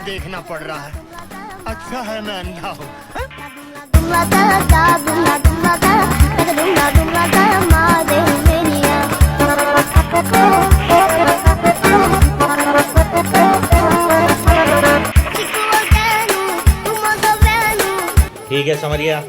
देखना पड़ रहा है। अच्छा है मैं अंधा हूँ। ठीक है समझ गया।